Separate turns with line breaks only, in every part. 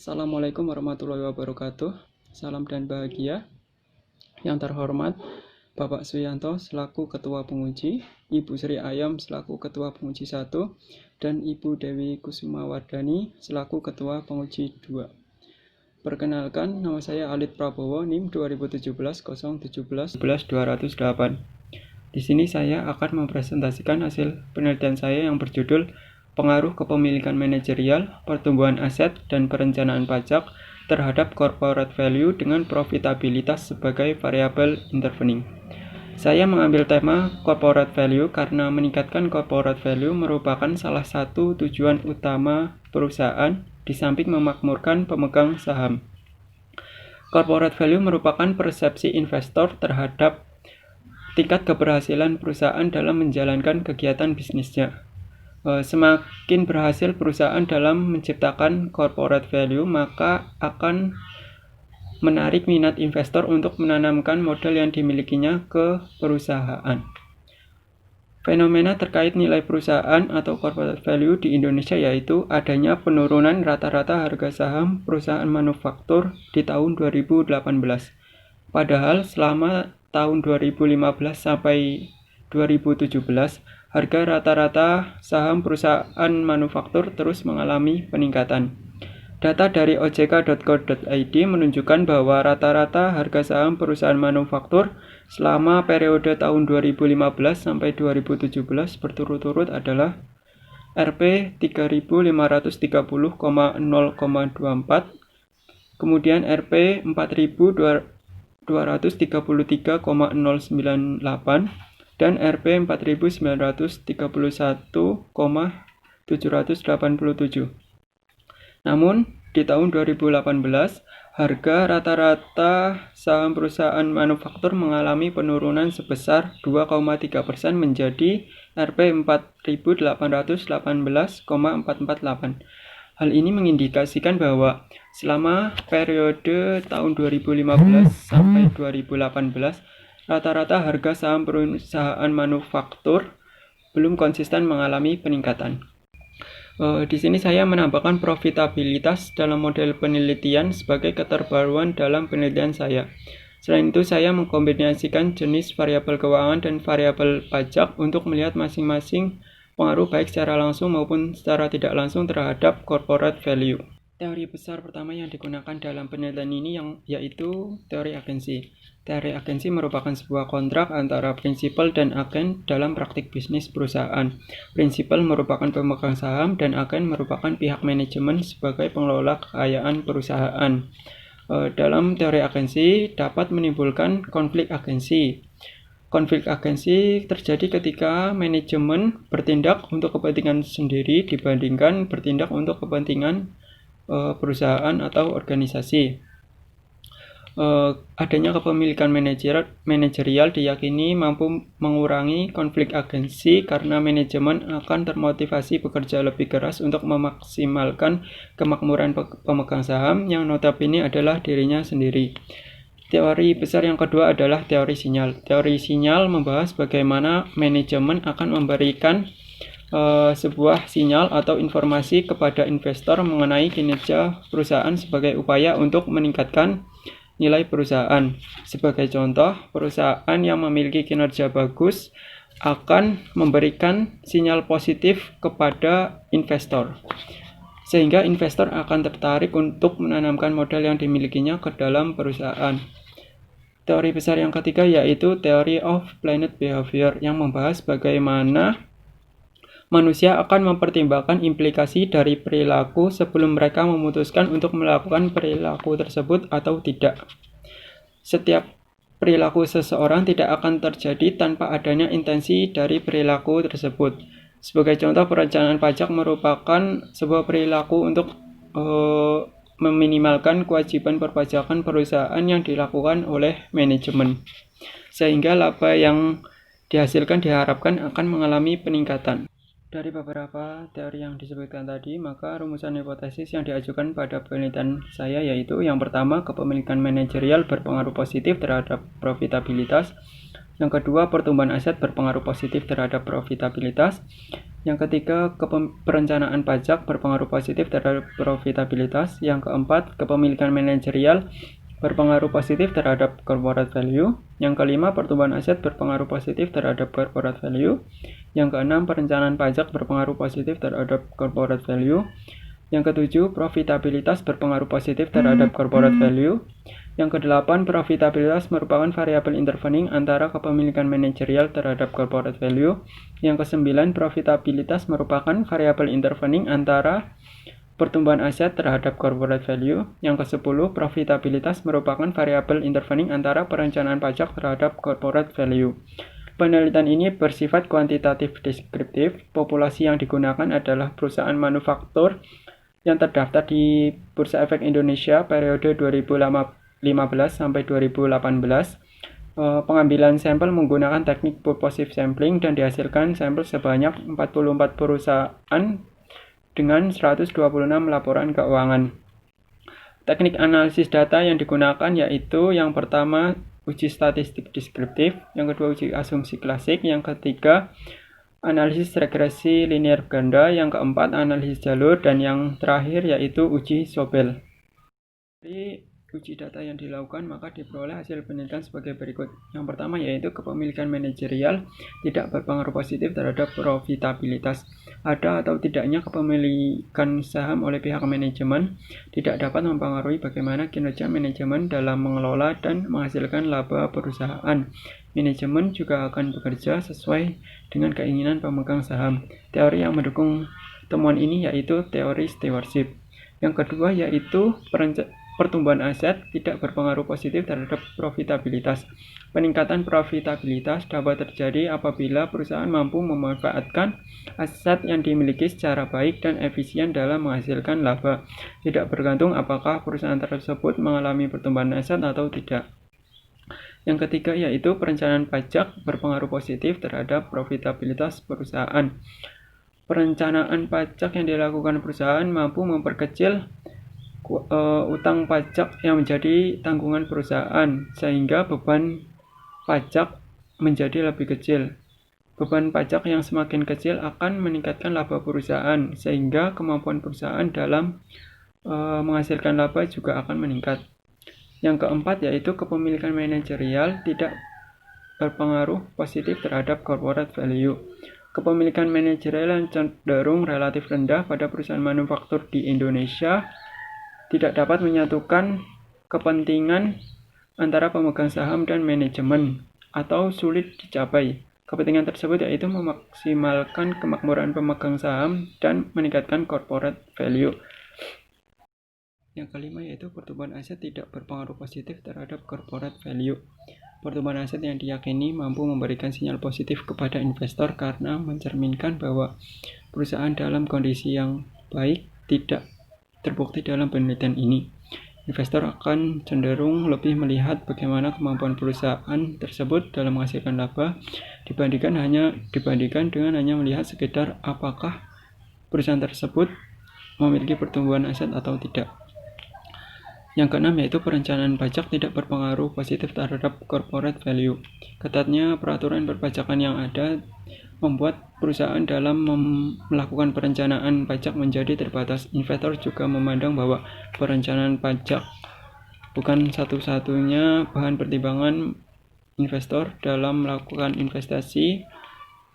Assalamualaikum warahmatullahi wabarakatuh. Salam dan bahagia. Yang terhormat Bapak Suyanto selaku Ketua Penguji, Ibu Sri Ayam selaku Ketua Penguji 1, dan Ibu Dewi Kusumawardani selaku Ketua Penguji 2. Perkenalkan, nama saya Alit Prabowo, NIM 2017-017-11208. Di sini saya akan mempresentasikan hasil penelitian saya yang berjudul Pengaruh Kepemilikan Manajerial, Pertumbuhan Aset, dan Perencanaan Pajak terhadap Corporate Value dengan Profitabilitas sebagai Variabel Intervening. Saya mengambil tema Corporate Value karena meningkatkan Corporate Value merupakan salah satu tujuan utama perusahaan di samping memakmurkan pemegang saham. Corporate Value merupakan persepsi investor terhadap tingkat keberhasilan perusahaan dalam menjalankan kegiatan bisnisnya. Semakin berhasil perusahaan dalam menciptakan corporate value, maka akan menarik minat investor untuk menanamkan modal yang dimilikinya ke perusahaan. Fenomena terkait nilai perusahaan atau corporate value di Indonesia yaitu adanya penurunan rata-rata harga saham perusahaan manufaktur di tahun 2018. Padahal selama tahun 2015 sampai 2017, harga rata-rata saham perusahaan manufaktur terus mengalami peningkatan. Data dari ojk.co.id menunjukkan bahwa rata-rata harga saham perusahaan manufaktur selama periode tahun 2015 sampai 2017 berturut-turut adalah Rp 3.530,0,24, kemudian Rp 4.233,098, dan Rp 4.931,787. Namun, di tahun 2018, harga rata-rata saham perusahaan manufaktur mengalami penurunan sebesar 2,3% menjadi Rp 4.818,448. Hal ini mengindikasikan bahwa selama periode tahun 2015 sampai 2018, rata-rata harga saham perusahaan manufaktur belum konsisten mengalami peningkatan. Di sini saya menambahkan profitabilitas dalam model penelitian sebagai keterbaruan dalam penelitian saya. Selain itu, saya mengkombinasikan jenis variabel keuangan dan variabel pajak untuk melihat masing-masing pengaruh baik secara langsung maupun secara tidak langsung terhadap corporate value. Teori besar pertama yang digunakan dalam penelitian ini yaitu teori agensi. Teori agensi merupakan sebuah kontrak antara prinsipal dan agen dalam praktik bisnis perusahaan. Prinsipal merupakan pemegang saham dan agen merupakan pihak manajemen sebagai pengelola kekayaan perusahaan. Dalam teori agensi dapat menimbulkan konflik agensi. Konflik agensi terjadi ketika manajemen bertindak untuk kepentingan sendiri dibandingkan bertindak untuk kepentingan perusahaan atau organisasi. Adanya kepemilikan manajerial diyakini mampu mengurangi konflik agensi karena manajemen akan termotivasi bekerja lebih keras untuk memaksimalkan kemakmuran pemegang saham yang notabene adalah dirinya sendiri. Teori besar yang kedua adalah teori sinyal. Teori sinyal membahas bagaimana manajemen akan memberikan sebuah sinyal atau informasi kepada investor mengenai kinerja perusahaan sebagai upaya untuk meningkatkan nilai perusahaan. Sebagai contoh, perusahaan yang memiliki kinerja bagus akan memberikan sinyal positif kepada investor, sehingga investor akan tertarik untuk menanamkan modal yang dimilikinya ke dalam perusahaan. Teori besar yang ketiga yaitu Theory of Planned Behavior yang membahas bagaimana manusia akan mempertimbangkan implikasi dari perilaku sebelum mereka memutuskan untuk melakukan perilaku tersebut atau tidak. Setiap perilaku seseorang tidak akan terjadi tanpa adanya intensi dari perilaku tersebut. Sebagai contoh, perencanaan pajak merupakan sebuah perilaku untuk meminimalkan kewajiban perpajakan perusahaan yang dilakukan oleh manajemen, sehingga laba yang dihasilkan diharapkan akan mengalami peningkatan. Dari beberapa teori yang disebutkan tadi, maka rumusan hipotesis yang diajukan pada penelitian saya yaitu yang pertama, kepemilikan manajerial berpengaruh positif terhadap profitabilitas. Yang kedua, pertumbuhan aset berpengaruh positif terhadap profitabilitas. Yang ketiga, perencanaan pajak berpengaruh positif terhadap profitabilitas. Yang keempat, kepemilikan manajerial berpengaruh positif terhadap corporate value. Yang kelima, pertumbuhan aset berpengaruh positif terhadap corporate value. Yang keenam, perencanaan pajak berpengaruh positif terhadap corporate value. Yang ketujuh, profitabilitas berpengaruh positif terhadap corporate value. Yang kedelapan, profitabilitas merupakan variabel intervening antara kepemilikan manajerial terhadap corporate value. Yang kesembilan, profitabilitas merupakan variabel intervening antara pertumbuhan aset terhadap corporate value. Yang ke-10, profitabilitas merupakan variabel intervening antara perencanaan pajak terhadap corporate value. Penelitian ini bersifat kuantitatif deskriptif. Populasi yang digunakan adalah perusahaan manufaktur yang terdaftar di Bursa Efek Indonesia periode 2015 sampai 2018. Pengambilan sampel menggunakan teknik purposive sampling dan dihasilkan sampel sebanyak 44 perusahaan dengan 126 laporan keuangan. Teknik analisis data yang digunakan yaitu yang pertama uji statistik deskriptif, yang kedua uji asumsi klasik, yang ketiga analisis regresi linear ganda, yang keempat analisis jalur, dan yang terakhir yaitu uji Sobel. Dari uji data yang dilakukan maka diperoleh hasil penelitian sebagai berikut. Yang pertama yaitu kepemilikan manajerial tidak berpengaruh positif terhadap profitabilitas. Ada atau tidaknya kepemilikan saham oleh pihak manajemen tidak dapat mempengaruhi bagaimana kinerja manajemen dalam mengelola dan menghasilkan laba perusahaan. Manajemen juga akan bekerja sesuai dengan keinginan pemegang saham. Teori yang mendukung temuan ini yaitu teori stewardship. Yang kedua yaitu pertumbuhan aset tidak berpengaruh positif terhadap profitabilitas. Peningkatan profitabilitas dapat terjadi apabila perusahaan mampu memanfaatkan aset yang dimiliki secara baik dan efisien dalam menghasilkan laba, tidak bergantung apakah perusahaan tersebut mengalami pertumbuhan aset atau tidak. Yang ketiga yaitu perencanaan pajak berpengaruh positif terhadap profitabilitas perusahaan. Perencanaan pajak yang dilakukan perusahaan mampu memperkecil utang pajak yang menjadi tanggungan perusahaan sehingga beban pajak menjadi lebih kecil. Beban pajak yang semakin kecil akan meningkatkan laba perusahaan sehingga kemampuan perusahaan dalam menghasilkan laba juga akan meningkat. Yang keempat yaitu kepemilikan manajerial tidak berpengaruh positif terhadap corporate value. Kepemilikan manajerial yang cenderung relatif rendah pada perusahaan manufaktur di Indonesia tidak dapat menyatukan kepentingan antara pemegang saham dan manajemen atau sulit dicapai. Kepentingan tersebut yaitu memaksimalkan kemakmuran pemegang saham dan meningkatkan corporate value. Yang kelima yaitu pertumbuhan aset tidak berpengaruh positif terhadap corporate value. Pertumbuhan aset yang diyakini mampu memberikan sinyal positif kepada investor karena mencerminkan bahwa perusahaan dalam kondisi yang baik tidak terbukti dalam penelitian ini. Investor akan cenderung lebih melihat bagaimana kemampuan perusahaan tersebut dalam menghasilkan laba dibandingkan dengan hanya melihat sekedar apakah perusahaan tersebut memiliki pertumbuhan aset atau tidak. Yang keenam yaitu perencanaan pajak tidak berpengaruh positif terhadap corporate value. Ketatnya peraturan perpajakan yang ada membuat perusahaan dalam melakukan perencanaan pajak menjadi terbatas. Investor juga memandang bahwa perencanaan pajak bukan satu-satunya bahan pertimbangan investor dalam melakukan investasi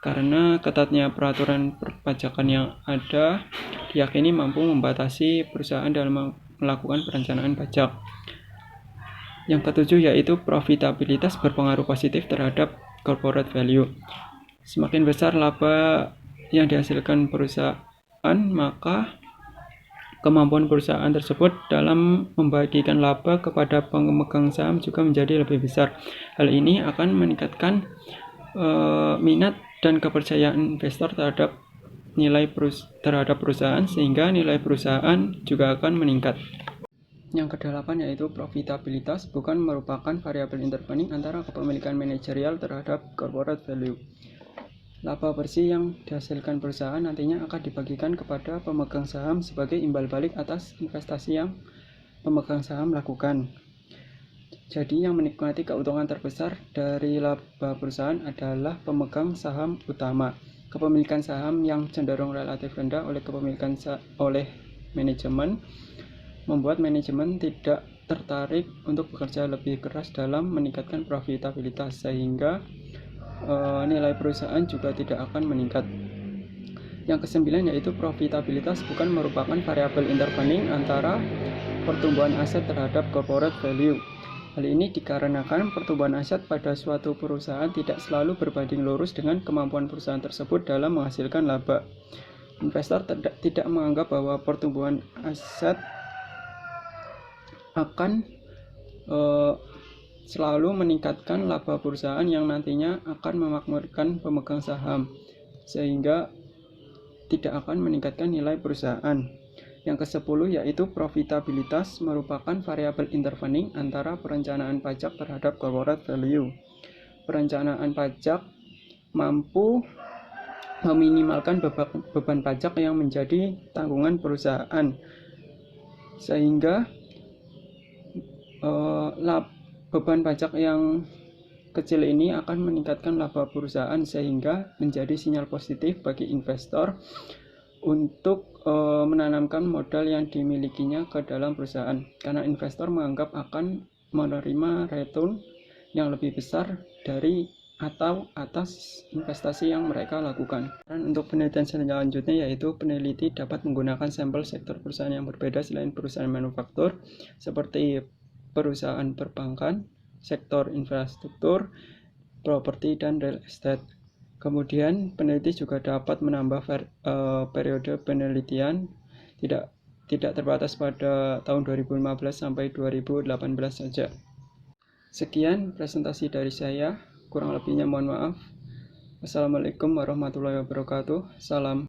karena ketatnya peraturan perpajakan yang ada diyakini mampu membatasi perusahaan dalam melakukan perencanaan pajak. Yang ketujuh yaitu profitabilitas berpengaruh positif terhadap corporate value. Semakin besar laba yang dihasilkan perusahaan, maka kemampuan perusahaan tersebut dalam membagikan laba kepada pemegang saham juga menjadi lebih besar. Hal ini akan meningkatkan minat dan kepercayaan investor terhadap perusahaan sehingga nilai perusahaan juga akan meningkat. Yang kedelapan yaitu profitabilitas bukan merupakan variabel intervening antara kepemilikan manajerial terhadap corporate value. Laba bersih yang dihasilkan perusahaan nantinya akan dibagikan kepada pemegang saham sebagai imbal balik atas investasi yang pemegang saham lakukan. Jadi yang menikmati keuntungan terbesar dari laba perusahaan adalah pemegang saham utama. Kepemilikan saham yang cenderung relatif rendah oleh manajemen membuat manajemen tidak tertarik untuk bekerja lebih keras dalam meningkatkan profitabilitas, sehingga nilai perusahaan juga tidak akan meningkat. Yang kesembilan yaitu profitabilitas bukan merupakan variabel intervening antara pertumbuhan aset terhadap corporate value. Hal ini dikarenakan pertumbuhan aset pada suatu perusahaan tidak selalu berbanding lurus dengan kemampuan perusahaan tersebut dalam menghasilkan laba. Investor tidak menganggap bahwa pertumbuhan aset akan selalu meningkatkan laba perusahaan yang nantinya akan memakmurkan pemegang saham, sehingga tidak akan meningkatkan nilai perusahaan. Yang ke-10 yaitu profitabilitas merupakan variabel intervening antara perencanaan pajak terhadap corporate value. Perencanaan pajak mampu meminimalkan beban pajak yang menjadi tanggungan perusahaan, sehingga beban pajak yang kecil ini akan meningkatkan laba perusahaan, sehingga menjadi sinyal positif bagi investor untuk menanamkan modal yang dimilikinya ke dalam perusahaan, karena investor menganggap akan menerima return yang lebih besar dari atau atas investasi yang mereka lakukan. Dan untuk penelitian selanjutnya yaitu peneliti dapat menggunakan sampel sektor perusahaan yang berbeda selain perusahaan manufaktur seperti perusahaan perbankan, sektor infrastruktur, properti, dan real estate. Kemudian peneliti juga dapat menambah periode penelitian tidak terbatas pada tahun 2015 sampai 2018 saja. Sekian presentasi dari saya, kurang lebihnya mohon maaf. Wassalamualaikum warahmatullahi wabarakatuh. Salam.